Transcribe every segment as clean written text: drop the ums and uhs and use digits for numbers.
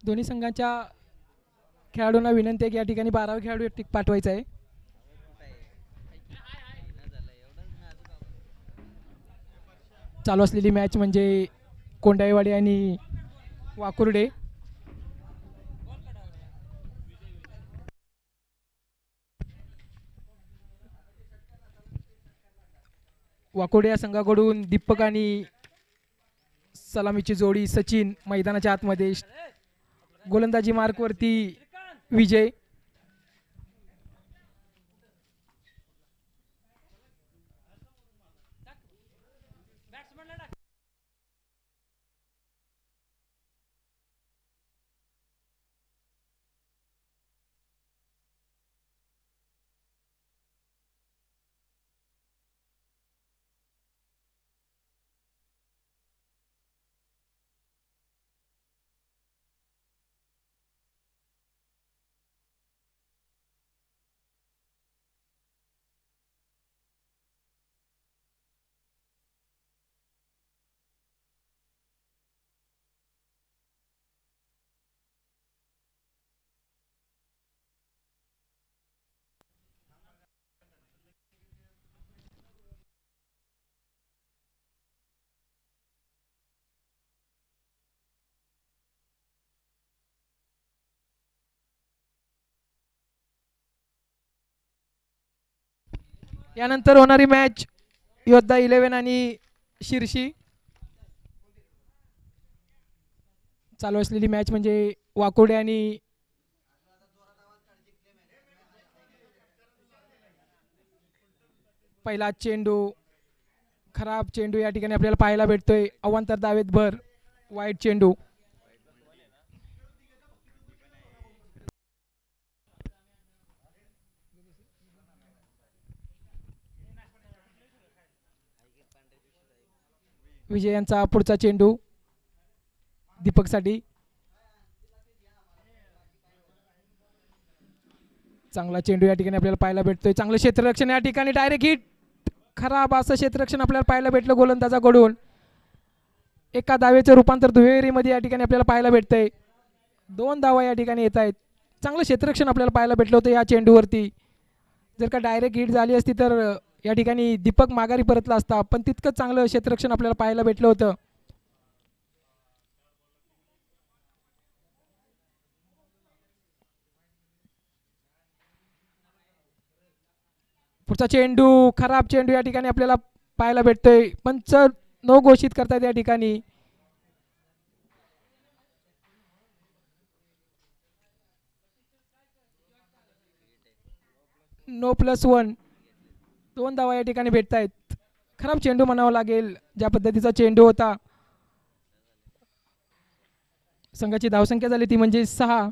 दोन्ही संघांच्या खेळाडूंना विनंती आहे की या ठिकाणी 12 खेळाडू पाठवायचा आहे. चालू असलेली मॅच म्हणजे कोंडाईवाडी आणि वाकुर्डे. वाकुर्डे या संघाकडून दीपक आणि सलामीची जोडी सचिन मैदानाच्या आतमध्ये. गोलंदाजी मार्कवरती विजय. यानंतर होणारी मॅच योद्धा 11 आणि शिर्शी. चालू असलेली मॅच म्हणजे वाकोडे आणि पहिला चेंडू. खराब चेंडू या ठिकाणी आपल्याला पाहायला भेटतोय. अवांतर दावेत भर. वाईट चेंडू. विजय यांचा पुढचा चेंडू दीपकसाठी. चांगला चेंडू या ठिकाणी आपल्याला पाहायला भेटतोय. चांगलं क्षेत्ररक्षण या ठिकाणी. Direct hit. खराब असं क्षेत्ररक्षण आपल्याला पाहायला भेटलं गोलंदाजाकडून. एका धावेचं रूपांतर दुहेरीमध्ये या ठिकाणी आपल्याला पाहायला भेटतंय. 2 धावा या ठिकाणी येत आहेत. चांगलं क्षेत्ररक्षण आपल्याला पाहायला भेटलं होतं या चेंडूवरती. जर का डायरेक्ट हिट झाली असती तर या ठिकाणी दीपक माघारी परतला असता, पण तितकंच चांगलं क्षेत्ररक्षण आपल्याला पाहायला भेटलं होतं. पुढचा चेंडू. खराब चेंडू या ठिकाणी आपल्याला पाहायला भेटतोय. पंच नो घोषित करतात या ठिकाणी. नो +1. 2 धावा या ठिकाणी भेटत आहेत. खराब चेंडू म्हणावं लागेल. ज्या पद्धतीचा चेंडू होता. संघाची धावसंख्या झाली ती म्हणजे 6.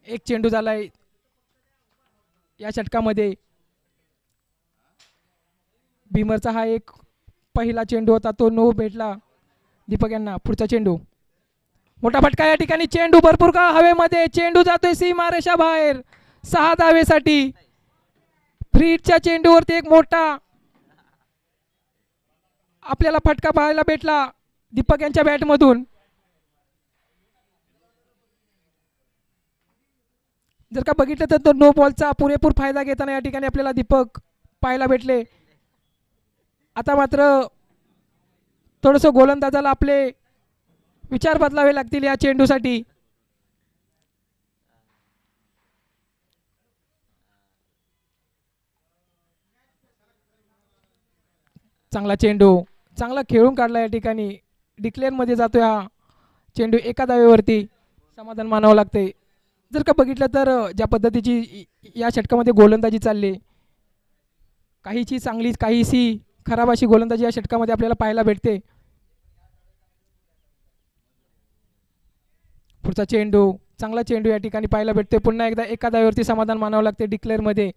एक चेंडू झालाय या षटकामध्ये. भीमरचा हा एक पहिला चेंडू होता, तो नो भेटला दीपक यांना. पुढचा चेंडू. मोठा फटका या ठिकाणी. चेंडू भरपूर काळ हवेमध्ये. चेंडू जातोय सीमारेषा बाहेर. 6 धावेसाठी. फ्रीटच्या चेंडूवरती एक मोठा आपल्याला फटका पाहायला भेटला दीपक यांच्या बॅटमधून. जर का बघितलं तर नो बॉलचा पुरेपूर फायदा घेताना या ठिकाणी आपल्याला दीपक पाहायला भेटले. आता मात्र थोडंसं गोलंदाजाला आपले विचार बदलावे लागतील या चेंडूसाठी. चांगला चेंडू. चांगला खेळून काढला या ठिकाणी. डिक्लेअर मध्ये जातोय हा चेंडू. एका धावेवरती समाधान मानावं लागते. जर का बघितलं तर ज्या पद्धतीची या षटकामध्ये गोलंदाजी चालली, काहीची चांगली काहीशी खराब अशी गोलंदाजी या षटकामध्ये आपल्याला पाहायला भेटते. पुढचा चेंडू. चांगला चेंडू या ठिकाणी पाहायला भेटते. पुन्हा एकदा एका धावेवरती समाधान मानावं लागते डिक्लेअर मध्ये.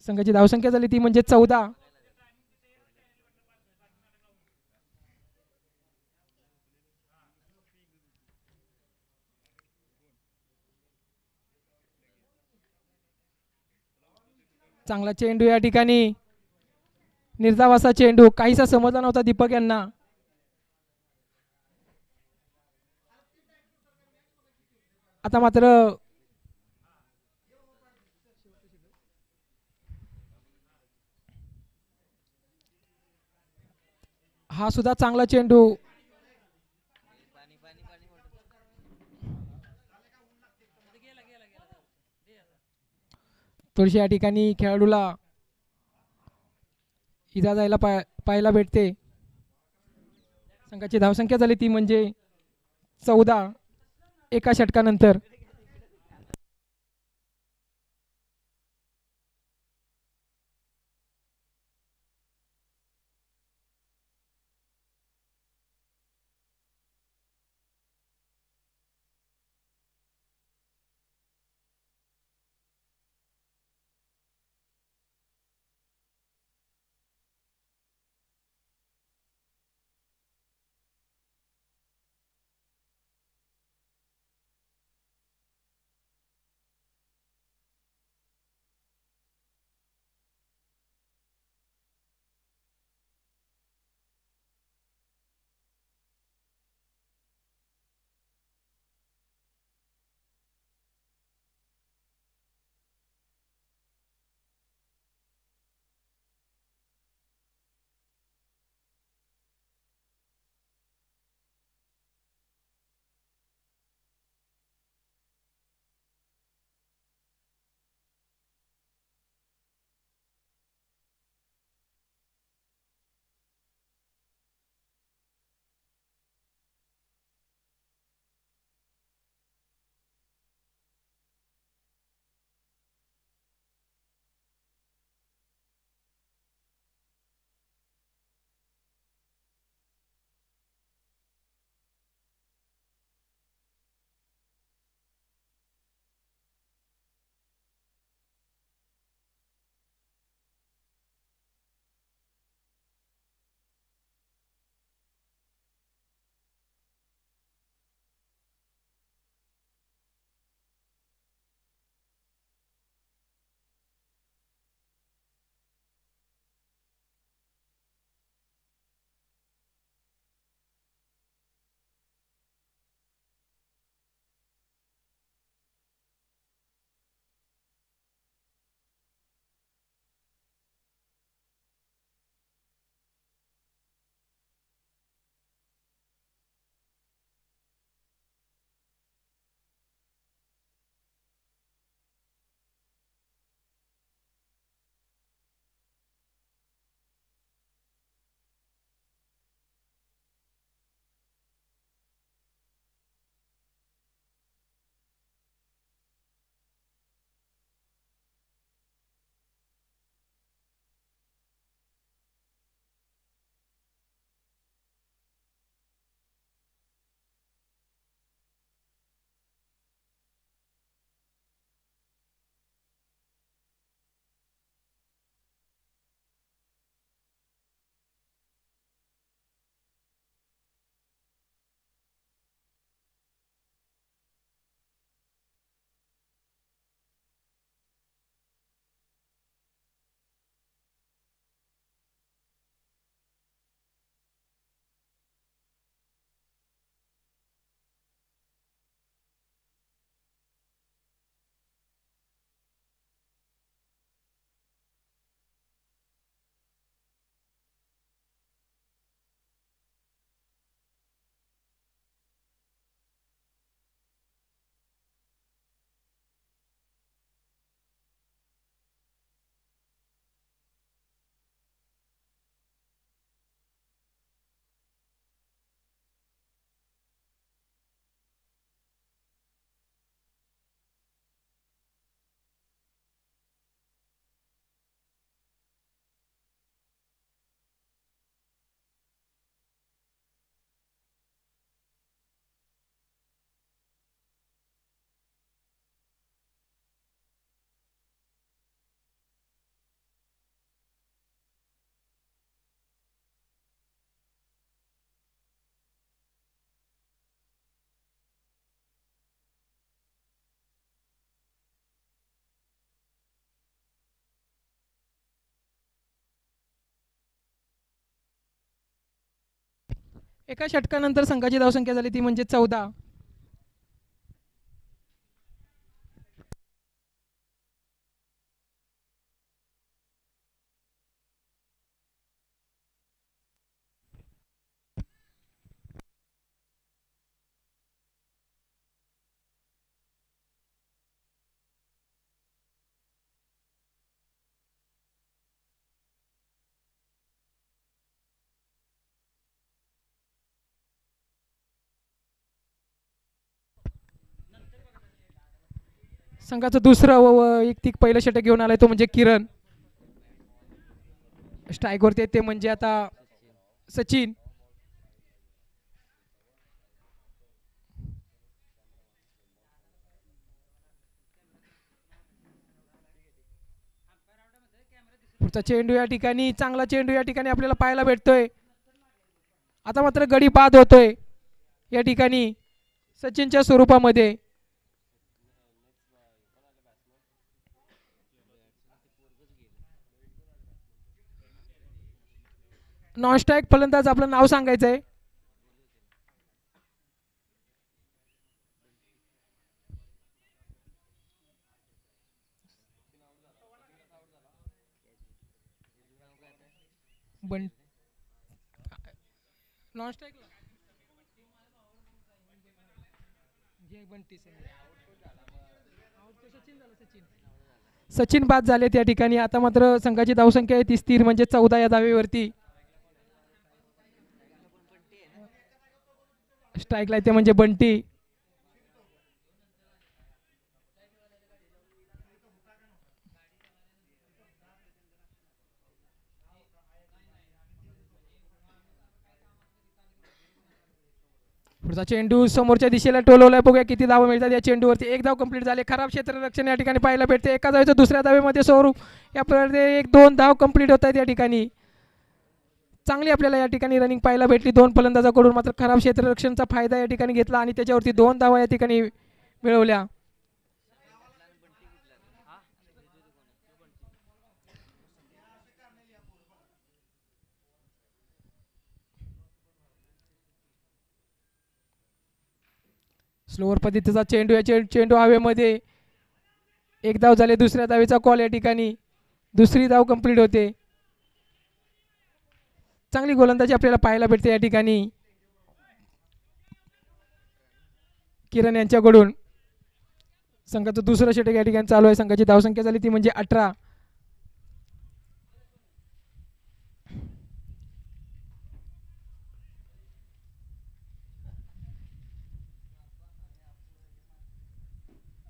संघाची धावसंख्या झाली ती म्हणजे 14. चांगला चेंडू या ठिकाणी. निर्धाव असा चेंडू. काहीसा समजला नव्हता दीपक यांना. आता मात्र हा सुद्धा चांगला चेंडू थोडीशी या ठिकाणी खेळाडूला इजा जायला पाहायला भेटते. संघाची धावसंख्या झाली ती म्हणजे 14 एका षटकानंतर. एका षटकानंतर संघाची धावसंख्या झाली ती म्हणजे 14. संघाचं दुसरं वैयक्तिक पहिलं षटक घेऊन आलाय तो म्हणजे किरण. स्ट्राईकवरती ते म्हणजे आता सचिन. पुढचा चेंडू या ठिकाणी चांगला चेंडू या ठिकाणी आपल्याला पाहायला भेटतोय. आता मात्र गडी बाद होतोय या ठिकाणी सचिनच्या स्वरूपामध्ये. नॉन स्ट्राईक फलंदाज आपलं नाव सांगायचंय. बन नॉन स्ट्राईक सचिन बाद झाले त्या ठिकाणी. आता मात्र संघाची धावसंख्या आहे ती स्थिर म्हणजे 14 या धावेवरती. स्ट्राईकला ते म्हणजे बंटी. पुढचा चेंडू समोरच्या दिशेला टोलवलाय. बघूया किती धावा मिळतात या चेंडूवरती. एक धाव कंप्लीट झाले. खराब क्षेत्ररक्षण या ठिकाणी पाहायला भेटते. एका धावेचं दुसऱ्या धावेमध्ये स्वरूप या प्रकारे 1-2 धाव कंप्लीट होत आहेत या ठिकाणी. चांगली आपल्याला या ठिकाणी रनिंग पाहायला भेटली दोन फलंदाजाकडून. मात्र खराब क्षेत्ररक्षणचा फायदा या ठिकाणी घेतला आणि त्याच्यावरती 2 धावा या ठिकाणी मिळवल्या. स्लोअर पद्धतीचा चेंडू या चेंडू हवेमध्ये. एक धाव झाले. दुसऱ्या धावेचा कॉल या ठिकाणी. दुसरी धाव कंप्लीट होते. चांगली गोलंदाजी आपल्याला पाहायला भेटते या ठिकाणी किरण यांच्याकडून. संघाचं दुसरं षटक या ठिकाणी चालू आहे. संघाची धावसंख्या झाली ती म्हणजे 18.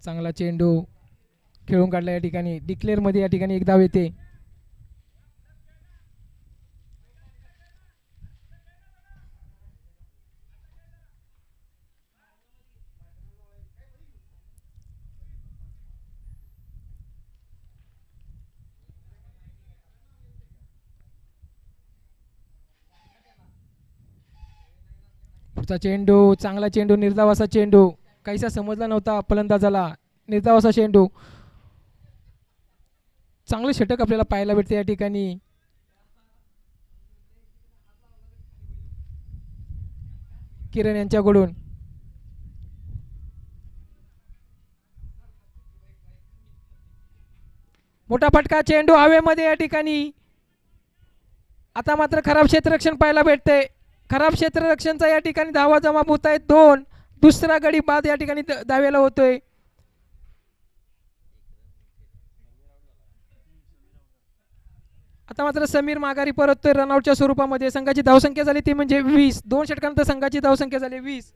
चांगला चेंडू खेळून काढला या ठिकाणी. डिक्लेअर मध्ये या ठिकाणी एक धाव येते. पुढचा चेंडू चांगला चेंडू निर्धाव असा चेंडू. काहीसा समजला नव्हता फलंदाजाला. निर्धाव असा चेंडू. चांगले षटक आपल्याला पाहायला भेटते या ठिकाणी. किरण यांच्याकडून. मोठा फटका चेंडू हवेमध्ये या ठिकाणी. आता मात्र खराब क्षेत्ररक्षण पाहायला भेटते. खराब क्षेत्ररक्षणचा या ठिकाणी धावा जमा होत आहेत 2. दुसरा गडी बाद या ठिकाणी धावेला होतोय. आता मात्र समीर माघारी परततोय रनआउटच्या स्वरूपामध्ये. संघाची धावसंख्या झाली ती म्हणजे 20. 2 षटकांनंतर संघाची धावसंख्या झाली 20.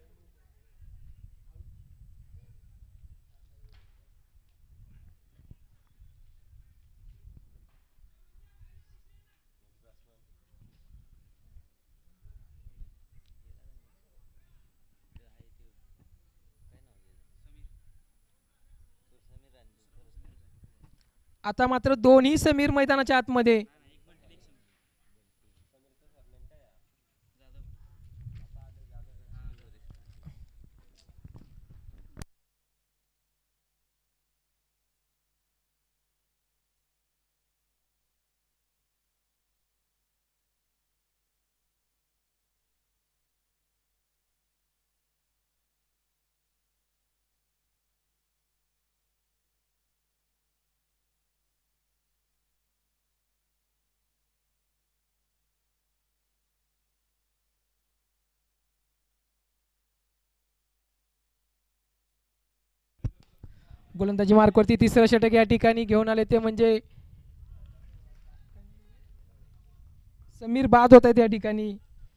आता मात्र दोन्ही समीर मैदानाच्या आतमध्ये. गोलंदाजी मार्कवरती तिसरं षटक या ठिकाणी घेऊन आले ते म्हणजे समीर बाद होत आहेत या ठिकाणी.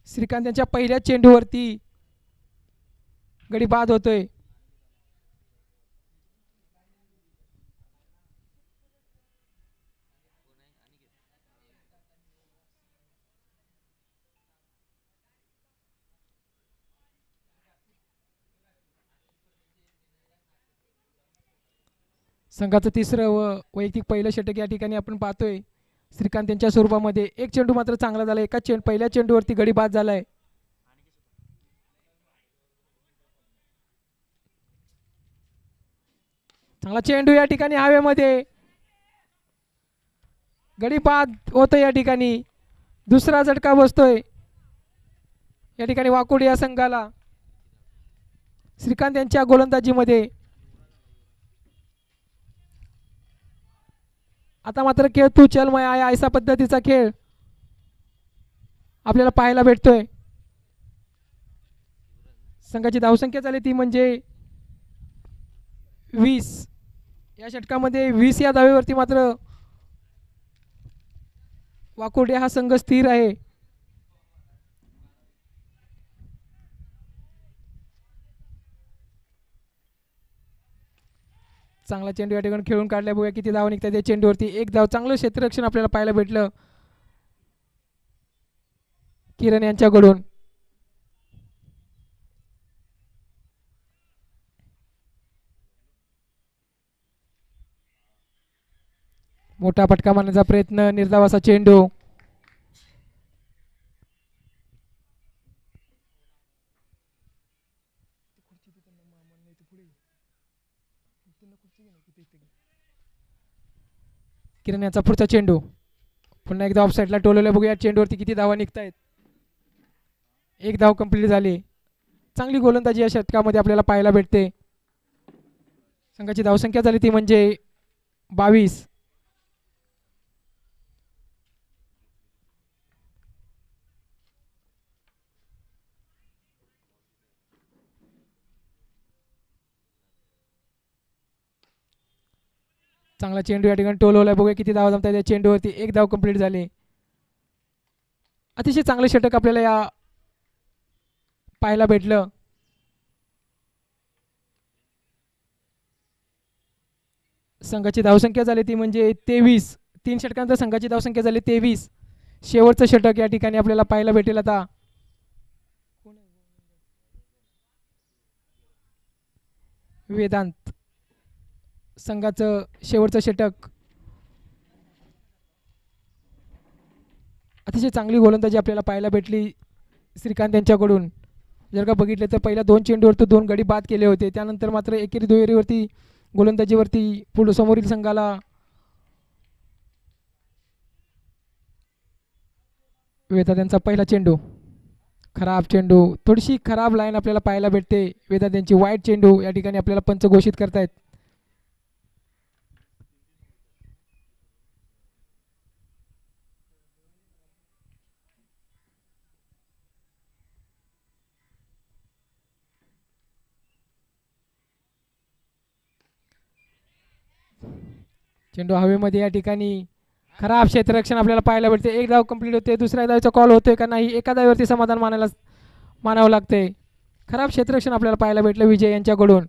श्रीकांत यांच्या पहिल्या चेंडूवरती गडी बाद होतोय. संघाचं तिसरं व वैयक्तिक पहिलं षटक या ठिकाणी आपण पाहतोय श्रीकांत यांच्या स्वरूपामध्ये. एक चेंडू मात्र चांगला झाला, पहिल्या चेंडूवरती गडी बाद झालाय. चांगला चेंडू या ठिकाणी हवेमध्ये, गडी बाद होतोय या ठिकाणी. दुसरा झटका बसतोय या ठिकाणी वाकोडी या संघाला श्रीकांत यांच्या गोलंदाजीमध्ये. आता मात्र खेळ तू चल मैं आया अशा पद्धतीचा खेळ आपल्याला पाहायला भेटतोय. संघाची धावसंख्या झाली ती म्हणजे 20. या षटकामध्ये 20 या धावेवरती मात्र वाकोडे हा संघ स्थिर आहे. चांगला चेंडू या ठिकाणी खेळून काढल्या, बघूया किती धावा निघतात त्या चेंडूवरती. एक धाव, चांगलं क्षेत्ररक्षण आपल्याला पाहायला भेटलं किरण यांच्याकडून. मोठा फटका मारण्याचा प्रयत्न, निर्धाव असा चेंडू. किरण यांचा पुढचा चेंडू पुन्हा एकदा ऑफ साईडला टोलवला, बघूया चेंडूवरती किती धावा निघतायत. एक धाव कंप्लीट झाली. चांगली गोलंदाजी या षटकामध्ये आपल्याला पाहायला भेटते. संघाची धावसंख्या झाली ती म्हणजे 22. चांगला चेंडू या ठिकाणी टोलवलाय, बघूया किती धावा जमतात या चेंडूवरती. एक धाव कंप्लीट झाली. अतिशय चांगले षटक आपल्याला या पाहायला भेटलं. संघाची धावसंख्या झाली ती म्हणजे 23. 3 षटकांचा संघाची धावसंख्या झाली 23. शेवटचं षटक या ठिकाणी आपल्याला पाहायला भेटेल. आता वेदांत संघाचं शेवटचं षटक. अतिशय चांगली गोलंदाजी आपल्याला पाहायला भेटली श्रीकांत यांच्याकडून. जर का बघितलं तर पहिल्या 2 चेंडूवरती 2 गडी बाद केले होते, त्यानंतर मात्र एकेरी दुहेरीवरती गोलंदाजीवरती पुढे समोरील संघाला वेदांत यांचा पहिला चेंडू, खराब चेंडू. थोडीशी खराब लाईन आपल्याला पाहायला भेटते. वेदांत यांची वाईट चेंडू या ठिकाणी आपल्याला पंच घोषित करतायत. चेंडू हवेमध्ये या ठिकाणी खराब क्षेत्ररक्षण आपल्याला पाहायला भेटते. एक धाव कंप्लीट होते. दुसऱ्या धावेचा कॉल होतोय का नाही, एका धावेवरती समाधान मानावं लागते. खराब क्षेत्ररक्षण आपल्याला पाहायला भेटलं विजय यांच्याकडून.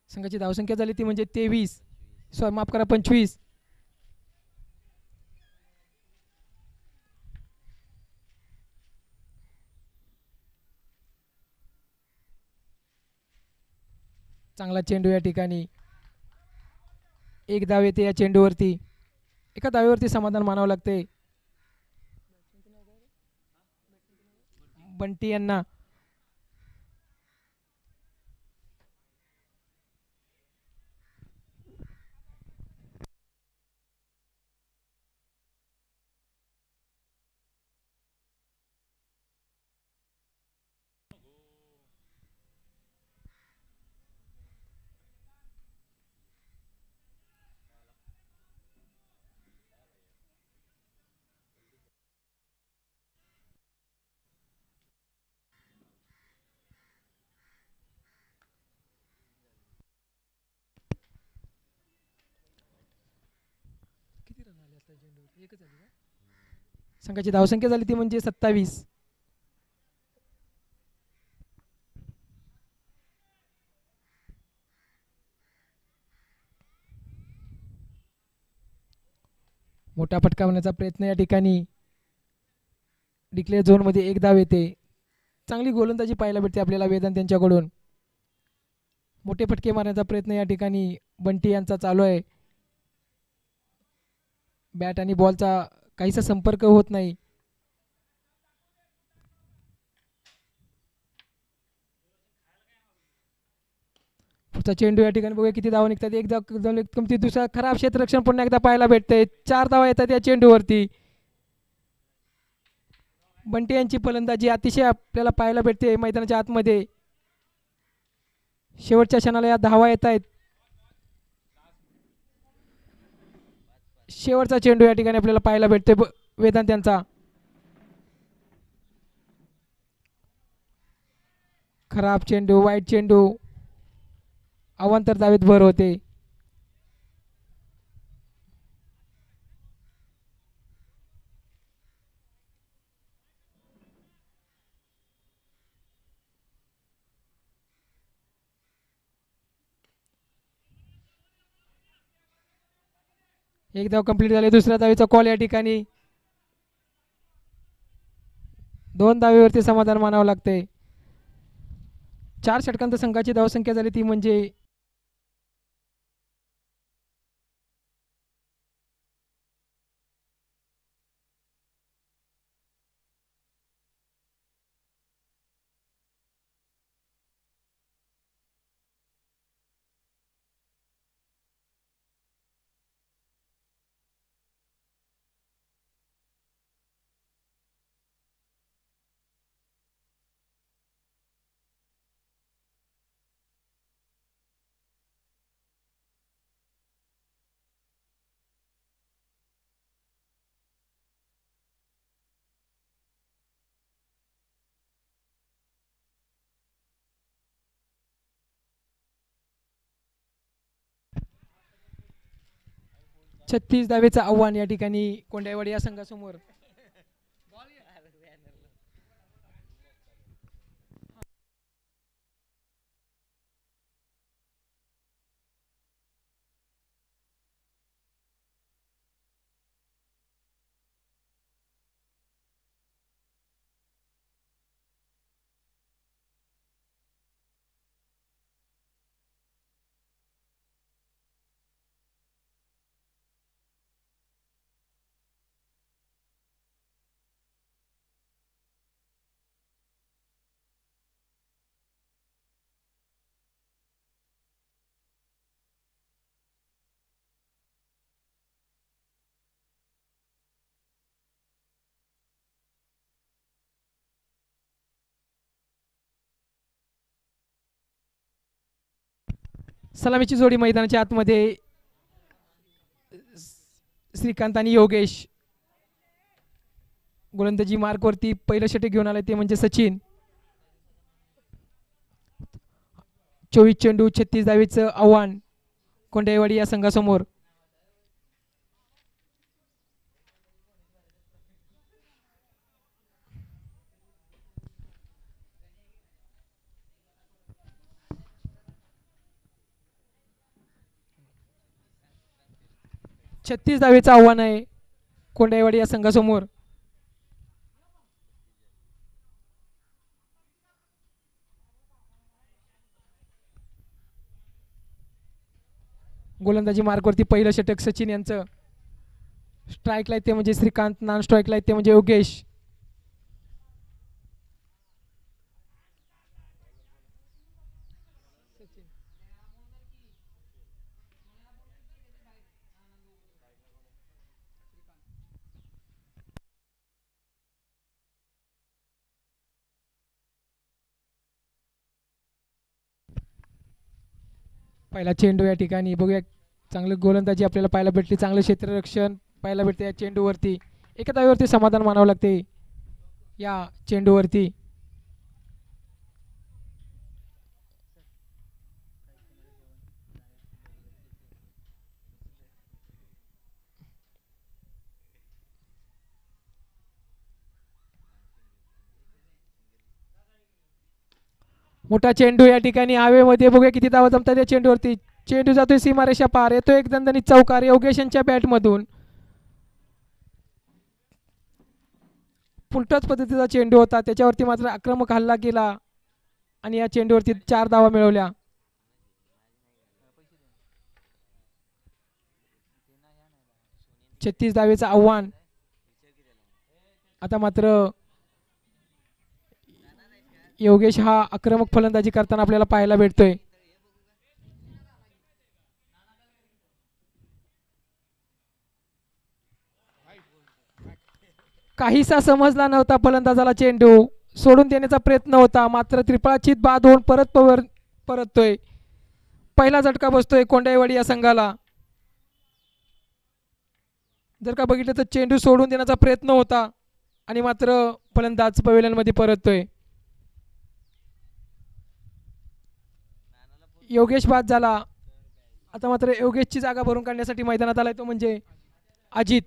संघाची धावसंख्या झाली ती म्हणजे 23, माफ करा 25. चांगला चेंडू या ठिकाणी. एक धाव येते या चेंडूवरती. एका धावेवरती समाधान मानावं लागते बंटी यांना. संघाची धावसंख्या झाली ती म्हणजे 27. मोठा फटका होण्याचा प्रयत्न या ठिकाणी. डिक्लेअर झोन मध्ये एक धाव येते. चांगली गोलंदाजी पाहायला भेटते आपल्याला वेदांत यांच्याकडून. मोठे फटके मारण्याचा प्रयत्न या ठिकाणी बंटी यांचा चालू आहे. बॅट आणि बॉलचा काहीसा संपर्क होत नाही. पुढचा चेंडू या ठिकाणी बघूया किती धावा निघतात. एकदा कमती दुसरा खराब क्षेत्ररक्षण पुन्हा एकदा पाहायला भेटते. 4 धावा येतात या चेंडूवरती. बंटी यांची फलंदाजी अतिशय आपल्याला पाहायला भेटते मैदानाच्या आतमध्ये. शेवटच्या क्षणाला या धावा येत आहेत. शेवटचा चेंडू या ठिकाणी आपल्याला पाहायला भेटते वेदांत यांचा. खराब चेंडू, वाईट चेंडू, अवांतर धावेत भर होते. एक धाव कंप्लीट झाले. दुसऱ्या धावेचा कॉल या ठिकाणी. 2 धावेवरती समाधान मानावं लागते. 4 षटकांत संघाची धावसंख्या झाली ती म्हणजे छत्तीस धावेचं आव्हान या ठिकाणी कोंडाईवाडी या संघासमोर. सलामीची जोडी मैदानाच्या आतमध्ये. श्रीकांत आणि योगेश. गोलंदाजी मार्कवरती पहिलं षटक घेऊन आले ते म्हणजे सचिन. 24 चेंडू 36 धावेचं आव्हान कोंडाईवाडी या संघासमोर. छत्तीस धावेचं आव्हान आहे कोंडाईवाडी या संघासमोर. गोलंदाजी मार्कवरती पहिलं षटक सचिन यांचं. स्ट्राईकला ते म्हणजे श्रीकांत, नॉन स्ट्राईकला ते म्हणजे योगेश. पहिला चेंडू या ठिकाणी बघूया. चांगलं गोलंदाजी आपल्याला पाहायला भेटली. चांगलं क्षेत्ररक्षण पाहायला भेटते या चेंडूवरती. एका धावेवरती समाधान मानावं लागते या चेंडूवरती. मोठा चेंडू या ठिकाणी हवेमध्ये. बघूया किती धावा जमतात या चेंडूवरती. चेंडू जातोय सीमारेषा पार. येतो एक दणदणीत चौकार योगेश यांच्या बॅटमधून. उलटच पद्धतीचा चेंडू होता, त्याच्यावरती मात्र आक्रमक हल्ला केला आणि या चेंडूवरती 4 धावा मिळवल्या. छत्तीस धावेचं आव्हान. आता मात्र योगेश हा आक्रमक फलंदाजी करताना आपल्याला पाहायला भेटतोय. काहीसा समजला नव्हता फलंदाजाला, चेंडू सोडून देण्याचा प्रयत्न होता, मात्र त्रिफळाचीत बाद होऊन परततोय. पहिला झटका बसतोय कोंडाईवाडी या संघाला. जर का बघितलं तर चेंडू सोडून देण्याचा प्रयत्न होता आणि मात्र फलंदाज पवेलियन मध्ये परततोय. योगेश बाद झाला. आता मात्र योगेशची जागा भरून काढण्यासाठी मैदानात आलाय तो म्हणजे अजित.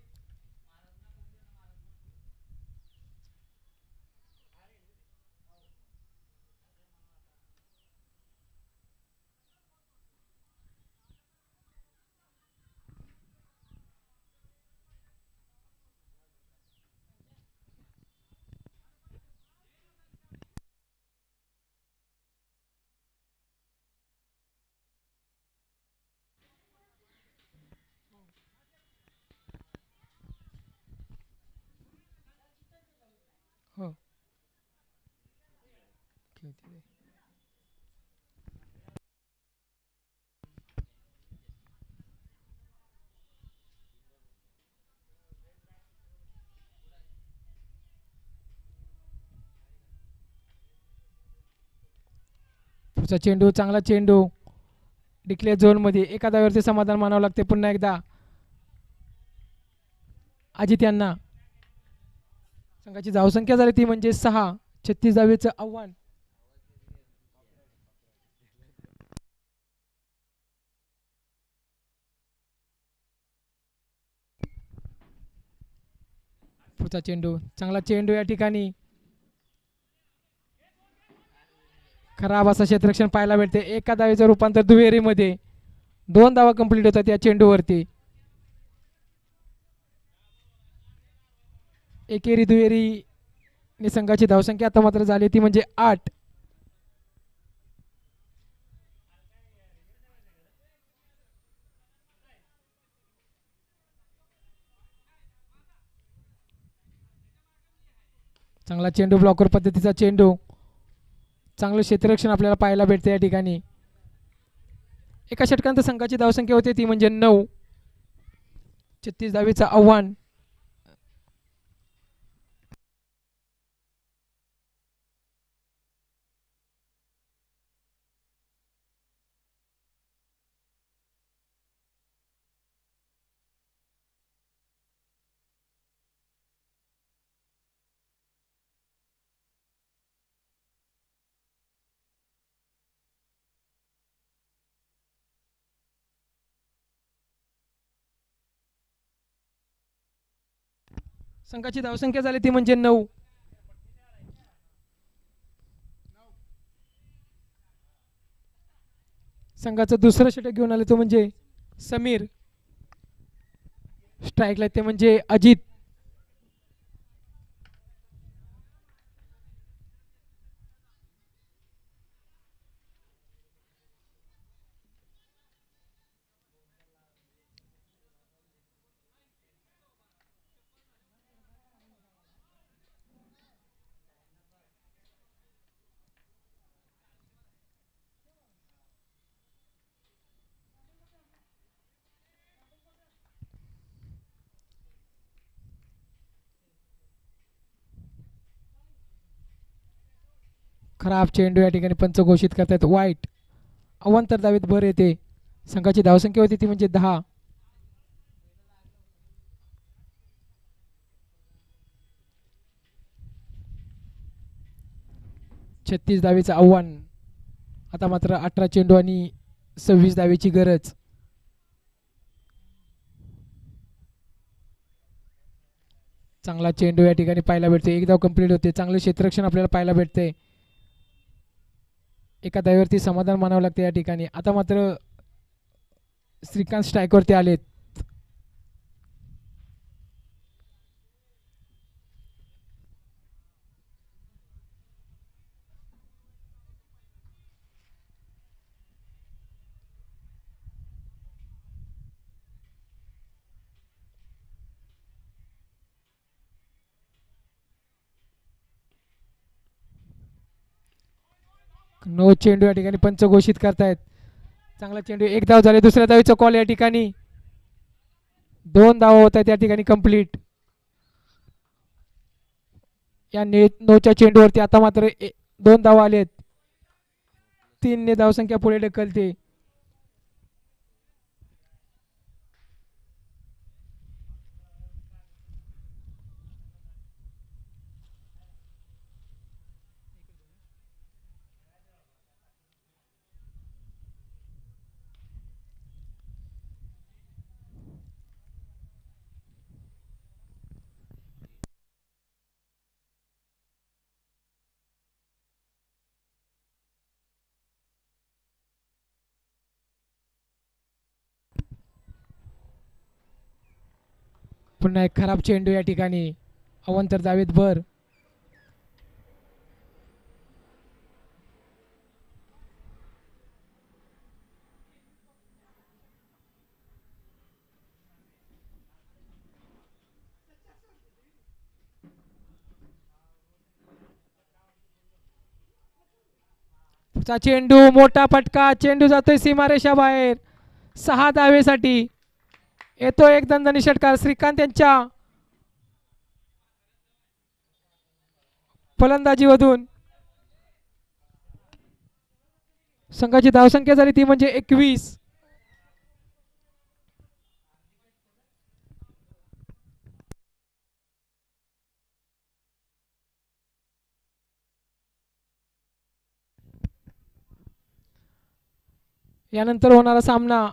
हो. पुढचा चेंडू, चांगला चेंडू डिक्लेअर झोन मध्ये. एका धावेवरती समाधान मानावं लागते पुन्हा एकदा अजित यांना. संघाची धावसंख्या झाली ती म्हणजे 6. 36 धावेचं आव्हान. पुढचा चेंडू, चांगला चेंडू या ठिकाणी. खराब असं क्षेत्ररक्षण पाहायला भेटते. एका धावेचं रूपांतर दुहेरीमध्ये. 2 धावा कंप्लीट होतात या चेंडूवरती. एकेरी दुहेरी संघाची धावसंख्या आता मात्र झाली ती म्हणजे 8. चांगला चेंडू, ब्लॉकर पद्धतीचा चेंडू. चांगलं क्षेत्ररक्षण आपल्याला पाहायला भेटते या ठिकाणी. एका षटकांत संघाची धावसंख्या होते ती म्हणजे 9. 36 धावेचं आव्हान. संघाची धावसंख्या झाली ती म्हणजे 9. संघाचं दुसरं षटक घेऊन आले तो म्हणजे समीर. स्ट्राईकला ते म्हणजे अजित. खराब चेंडू या ठिकाणी पंच घोषित करतात. वाईट. अवांतर धावेत भर येते. संघाची धावसंख्या होती ती म्हणजे 10. छत्तीस धावेचं आव्हान. आता मात्र 18 चेंडू आणि 26 धावेची गरज. चांगला चेंडू या ठिकाणी पाहायला भेटते. एक धाव कंप्लीट होते. चांगले क्षेत्ररक्षण आपल्याला पाहायला भेटते. एका धावेवरती समाधान मानावं लागते या ठिकाणी. आता मात्र श्रीकांत स्ट्राईकवरती आलेत. नो चेंडू या ठिकाणी पंच घोषित करतायत. चांगला चेंडू, एक धाव झाले. दुसऱ्या धावीचा कॉल या ठिकाणी. 2 धावा होत आहेत या ठिकाणी कंप्लीट या नोच्या चेंडूवरती. आता मात्र 2 धावा आलेत. 3 ने धावसंख्या पुढे ढकलते. पुन्हा एक खराब चेंडू या ठिकाणी. अवंतर धावेत भर. पुढचा चेंडू, मोठा फटका. चेंडू जातोय सीमारेषा बाहेर. 6 धावेसाठी येतो एक दणदणी षटकार श्रीकांत यांच्या फलंदाजीमधून. संघाची धावसंख्या झाली ती म्हणजे 21. यानंतर होणारा सामना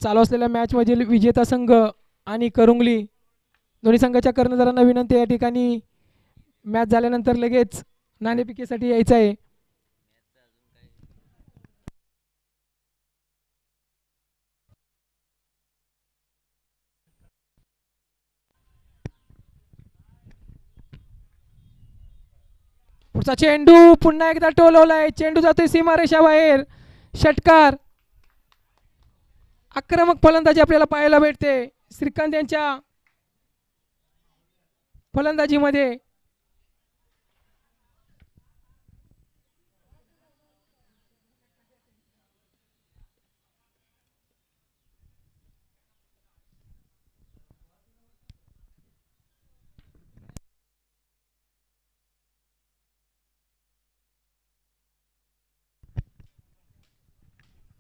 चालू असलेल्या मॅच मधील विजेता संघ आणि करुंगली दोन्ही संघाच्या कर्णधारांना विनंती या ठिकाणी मॅच झाल्यानंतर लगेच नाणेफेकीसाठी यायचं आहे. पुढचा चेंडू पुन्हा एकदा टोलवलाय. चेंडू जातोय सीमारेषा बाहेर. षटकार. आक्रमक फलंदाजी आपल्याला पाहायला भेटते श्रीकांत यांच्या फलंदाजीमध्ये.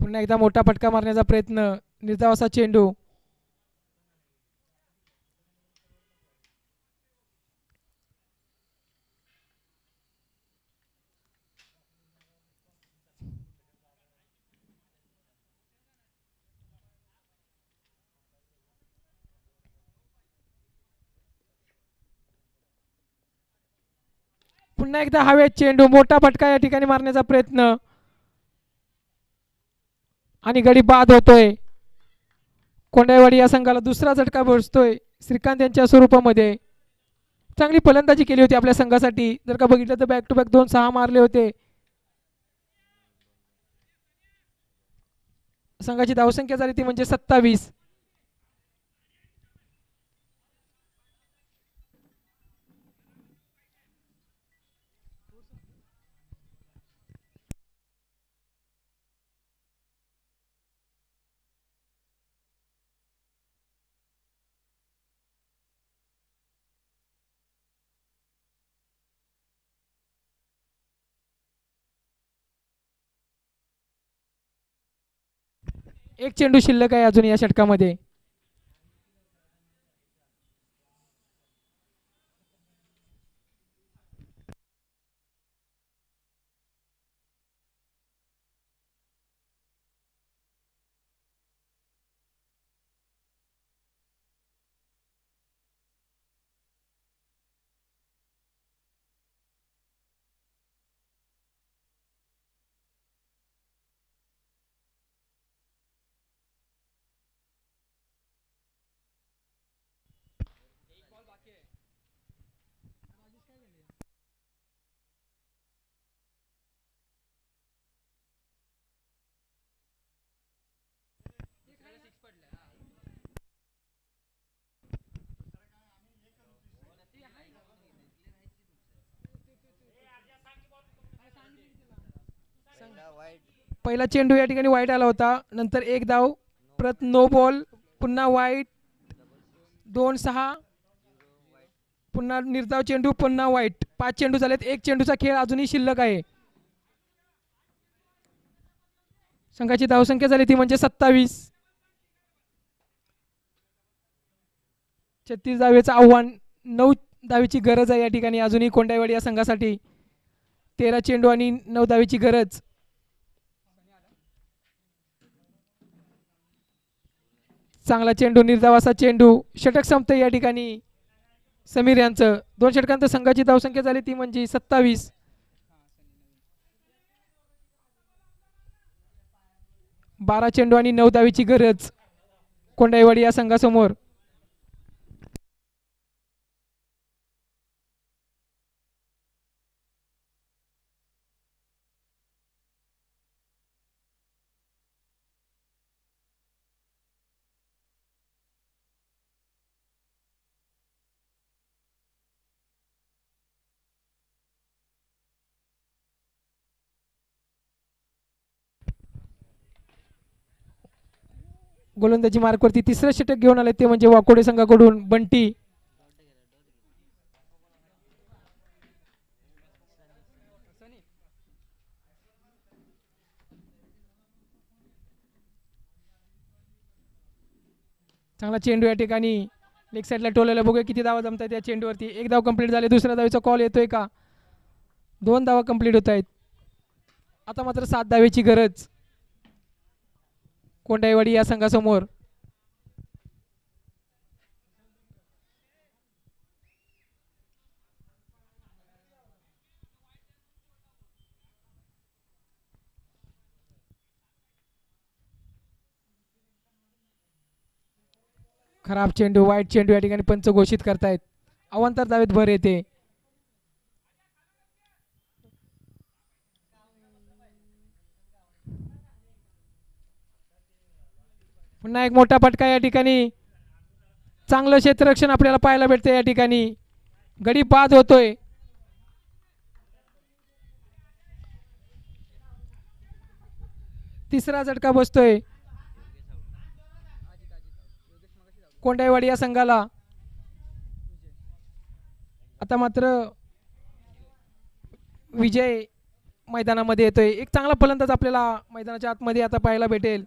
पुन्हा एकदा मोठा फटका मारण्याचा प्रयत्न. निर्धाव असा चेंडू. पुन्हा एकदा हवेत चेंडू. मोठा फटका या ठिकाणी मारण्याचा प्रयत्न आणि गडी बाद होतोय. कोंडाईवाडी या संघाला दुसरा झटका बसतोय श्रीकांत यांच्या स्वरूपामध्ये. चांगली फलंदाजी केली होती आपल्या संघासाठी. जर का बघितलं तर बॅक टू बॅक 2 6 मारले होते. संघाची धावसंख्या झाली ती म्हणजे 27. एक चेंडू शिल्लक आहे अजून या षटकामध्ये. पहिला चेंडू या ठिकाणी वाईट आला होता, नंतर एक धाव, परत नो बॉल, पुन्हा वाईट, 2-6, पुन्हा निर्धाव चेंडू, पुन्हा वाईट. 5 चेंडू झालेत. एक चेंडूचा खेळ अजूनही शिल्लक आहे. संघाची धावसंख्या झाली ती म्हणजे 27. 36 धावेचं आव्हान, 9 धावेची गरज आहे या ठिकाणी अजूनही कोंडाईवाडी या संघासाठी. 13 चेंडू आणि 9 धावेची गरज. चांगला चेंडू, निर्धाव असा चेंडू, षटक संपतं या ठिकाणी समीर यांचं. 2 षटकांत संघाची धावसंख्या झाली ती म्हणजे 27. 12 चेंडू आणि 9 धावेची गरज कोंडाईवाडी या संघासमोर. गोलंदाजी मार्कवरती तिसरं षटक घेऊन आले ते म्हणजे वाकोडे संघाकडून बंटी. चांगला चेंडू या ठिकाणी लेग साईडला टोलायला, बघूया किती धावा जमतात या चेंडूवरती. एक धाव कंप्लीट झाले. दुसऱ्या धावेचा कॉल येतोय का? 2 धावा कंप्लीट होत आहेत. आता मात्र 7 धावेची गरज कोंडाईवाडी या संघासमोर. खराब चेंडू, वाईट चेंडू या ठिकाणी पंच घोषित करतायत. अवांतर धावेत भर येते. पुन्हा एक मोठा फटका या ठिकाणी. चांगलं क्षेत्ररक्षण आपल्याला पाहायला भेटते या ठिकाणी. गडी बाद होतोय. तिसरा झटका बसतोय कोंडाईवाडी या संघाला. आता मात्र विजय मैदानामध्ये येतोय. एक चांगला फलंदाज आपल्याला मैदानाच्या आतमध्ये आता पाहायला भेटेल.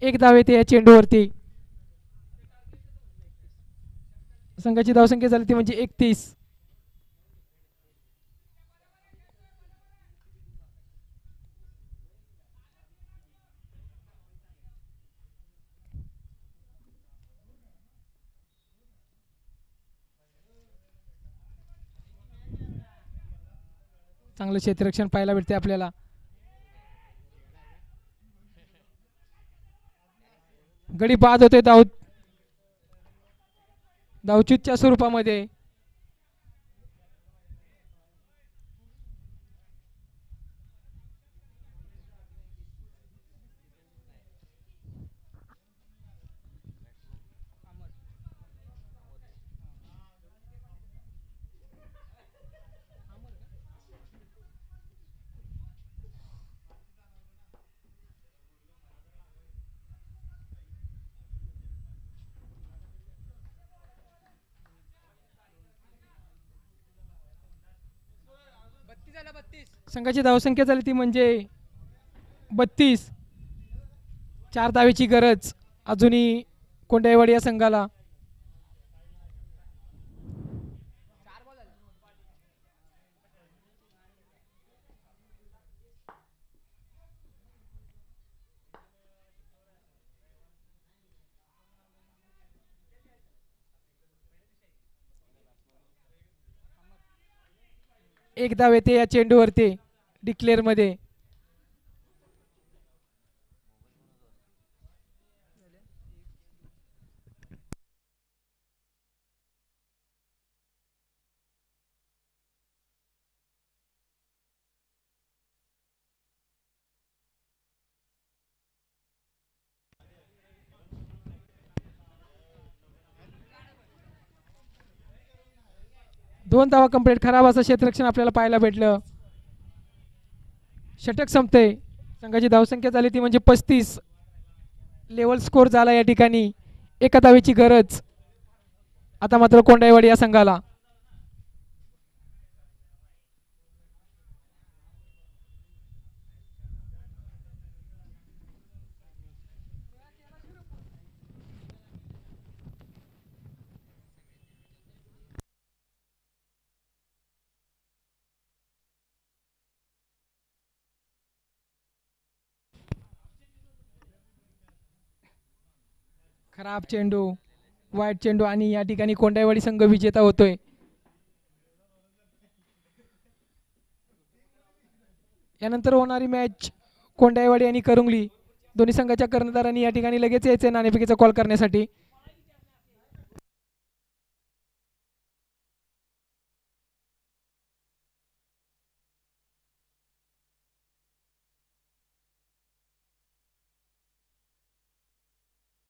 एक धाव येते या चेंडूवरती. संघाची धावसंख्या झाली ती म्हणजे 31. चांगलं क्षेत्ररक्षण पाहायला भेटते आपल्याला. गडी बाद होते धावचूतच्या स्वरूपामध्ये. संघाची धावसंख्या झाली ती म्हणजे 32. 4 धावेची गरज अजूनही कोंडाईवाडी या संघाला. एक धाव येते या चेंडूवरती डिक्लेअर मध्ये. दोन धावा कंप्लीट. खराब असं क्षेत्ररक्षण आपल्याला पाहायला भेटलं. षटक संपते. संघाची धावसंख्या झाली ती म्हणजे 35. लेवल स्कोर झाला या ठिकाणी. एका धावेची गरज आता मात्र कोंडाईवाडी या संघाला. खराब चेंडू, वाईट चेंडू आणि या ठिकाणी कोंडाईवाडी संघ विजेता होतोय. यानंतर होणारी मॅच कोंडाईवाडी आणि करंगली दोन्ही संघाच्या कर्णधारांनी या ठिकाणी लगेच यायचे नाणेफेकीचा कॉल करण्यासाठी.